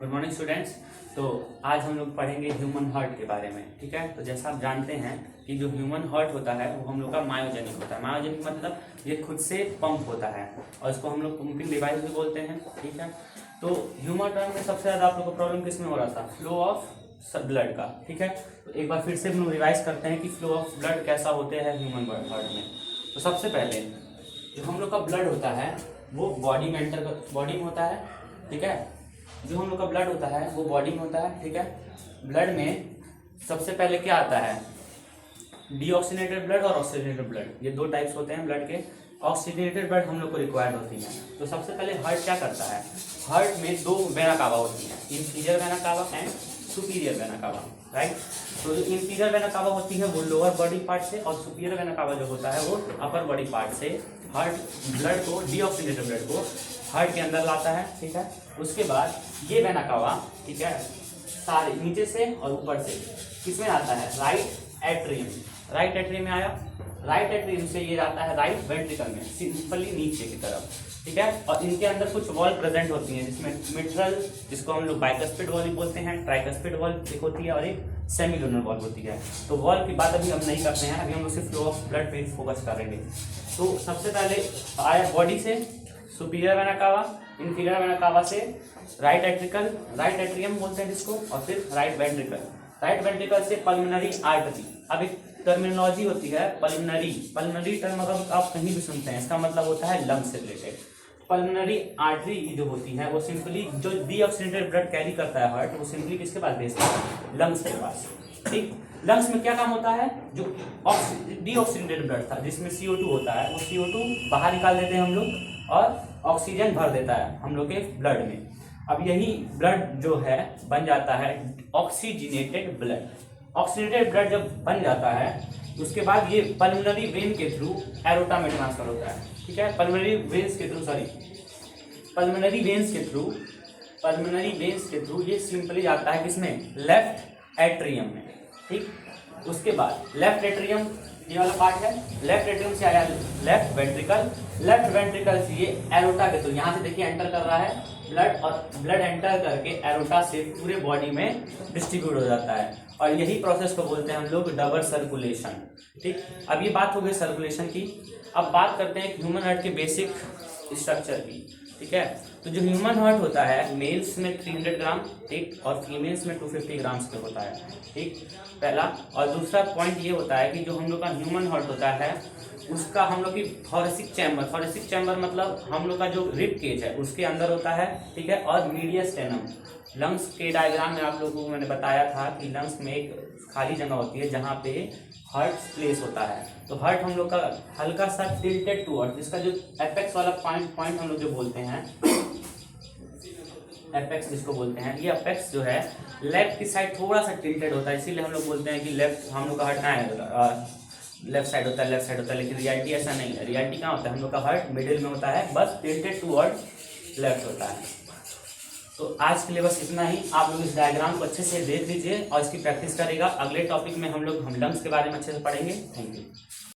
Good morning students. तो आज हम लोग पढ़ेंगे ह्यूमन हार्ट के बारे में। ठीक है, तो जैसा आप जानते हैं कि जो ह्यूमन हार्ट होता है वो हम लोग का मायोजेनिक होता है। मायोजेनिक मतलब ये खुद से पंप होता है और इसको हम लोग पंपिंग डिवाइस भी बोलते हैं। ठीक है, तो ह्यूमन हार्ट में सबसे ज़्यादा आप लोग को प्रॉब्लम किस में हो रहा था? फ्लो ऑफ ब्लड का। ठीक है, तो एक बार फिर से हम लोग रिवाइज करते हैं कि फ्लो ऑफ ब्लड कैसा होते हैं ह्यूमन हार्ट में। तो सबसे पहले जो हम लोग का ब्लड होता है वो बॉडी में बॉडी में होता है। ठीक है, जो हम लोग का ब्लड होता है वो बॉडी में होता है। ठीक है, ब्लड में सबसे पहले क्या आता है? डीऑक्सीनेटेड ब्लड और ऑक्सीजनेटेड ब्लड, ये दो टाइप्स होते हैं ब्लड के। ऑक्सीजनेटेड ब्लड हम लोग को रिक्वायर्ड होती है। तो सबसे पहले हार्ट क्या करता है? हार्ट में दो वेना कावा होती है, inferior vena cava and superior vena cava. Right, तो जो इंफीरियर वेना कावा होती है वो लोअर बॉडी पार्ट से और सुपीरियर वेना कावा जो होता है वो अपर बॉडी पार्ट से हार्ट ब्लड को, डीऑक्सीनेटेड ब्लड को हार्ट के अंदर लाता है। ठीक है, उसके बाद ये वेना कावा, ठीक है, सारे नीचे से और ऊपर से किसमें आता है? Right atrium. राइट एट्रियम में आया, राइट एट्रियम से ये जाता है राइट वेंट्रिकल में, सिंपली नीचे की तरफ। ठीक है, और इनके अंदर कुछ वॉल प्रेजेंट होती हैं जिसमें मिट्रल, जिसको हम लोग बाइकस्पिड वॉल बोलते हैं, ट्राइकस्पिड वॉल एक होती है और एक सेमिलुनर वॉल होती है। तो वॉल की बात अभी हम नहीं करते हैं, अभी हम लोग सिर्फ फ्लो ऑफ ब्लड पे फोकस करेंगे। तो सबसे पहले आया बॉडी से superior vena cava, inferior vena cava से राइट एट्रिकल, राइट एट्रियम बोलते हैं जिसको, और फिर राइट वेंट्रिकल, राइट वेंट्रिकल से पल्मोनरी आर्टरी। अब एक टर्मिनोलॉजी होती है पल्मोनरी, पल्मोनरी टर्म अगर आप कहीं भी सुनते हैं इसका मतलब होता है लंग्स से रिलेटेड। पल्मोनरी आर्टरी जो होती है वो सिंपली जो डीऑक्सीनेटेड ब्लड कैरी करता है हार्ट, वो सिंपली किसके पास भेजता है? लंग्स के पास। ठीक, लंग्स में क्या काम होता है? जो डीऑक्सीनेटेड ब्लड था जिसमें CO2 होता है, वो CO2 बाहर निकाल देते हैं हम लोग और ऑक्सीजन भर देता है हम लोग के ब्लड में। अब यही ब्लड जो है बन जाता है ऑक्सीजनेटेड ब्लड। ऑक्सीजनेटेड ब्लड जब बन जाता है उसके बाद ये पल्मोनरी वेन के थ्रू एरोटा में ट्रांसफर होता है। ठीक है, पल्मोनरी वेन्स के थ्रू, पल्मोनरी वेन्स के थ्रू ये सिंपली जाता है किसमें? लेफ्ट एट्रियम में। ठीक, उसके बाद लेफ्ट एट्रियम ये वाला पार्ट है, लेफ्ट एट्रियम से आया लेफ्ट वेंट्रिकल, लेफ्ट वेंट्रिकल से ये एरोटा के थ्रू, यहाँ से देखिए एंटर कर रहा है ब्लड, और ब्लड एंटर करके एरोटा से पूरे बॉडी में डिस्ट्रीब्यूट हो जाता है, और यही प्रोसेस को बोलते हैं हम लोग डबल सर्कुलेशन। ठीक, अब ये बात हो गई सर्कुलेशन की। अब बात करते हैं ह्यूमन हार्ट के बेसिक स्ट्रक्चर की। ठीक है, तो जो ह्यूमन हार्ट होता है मेल्स में 300 ग्राम, ठीक, और फीमेल्स में 250 ग्राम्स पे होता है। ठीक, पहला। और दूसरा पॉइंट ये होता है कि जो हम लोग का ह्यूमन हार्ट होता है उसका हम लोग की थोरेसिक चैम्बर मतलब हम लोग का जो रिब केज है उसके अंदर होता है। ठीक है, और मीडियस्टेनम, लंग्स के डायग्राम में आप लोगों को मैंने बताया था कि लंग्स में एक खाली जगह होती है जहाँ पे हार्ट प्लेस होता है। तो हार्ट हम लोग का हल्का सा टिल्टेड टूवर्ड, जिसका जो एपेक्स वाला पॉइंट हम लोग जो बोलते हैं, एपेक्स जिसको बोलते हैं, ये एपेक्स जो है लेफ्ट की साइड थोड़ा सा टिल्टेड होता है, इसीलिए हम लोग बोलते हैं कि लेफ्ट हम लोग का हार्ट कहाँ है? लेफ्ट साइड होता है, लेकिन रियलिटी ऐसा नहीं है। रियलिटी कहाँ होता है? हम लोग का हार्ट मिडिल में होता है, बस टिल्टेड टूवर्ड लेफ्ट होता है। तो आज के लिए बस इतना ही। आप लोग इस डायग्राम को अच्छे से देख लीजिए और इसकी प्रैक्टिस करेगा। अगले टॉपिक में हम लंग्स के बारे में अच्छे से पढ़ेंगे। Thank you.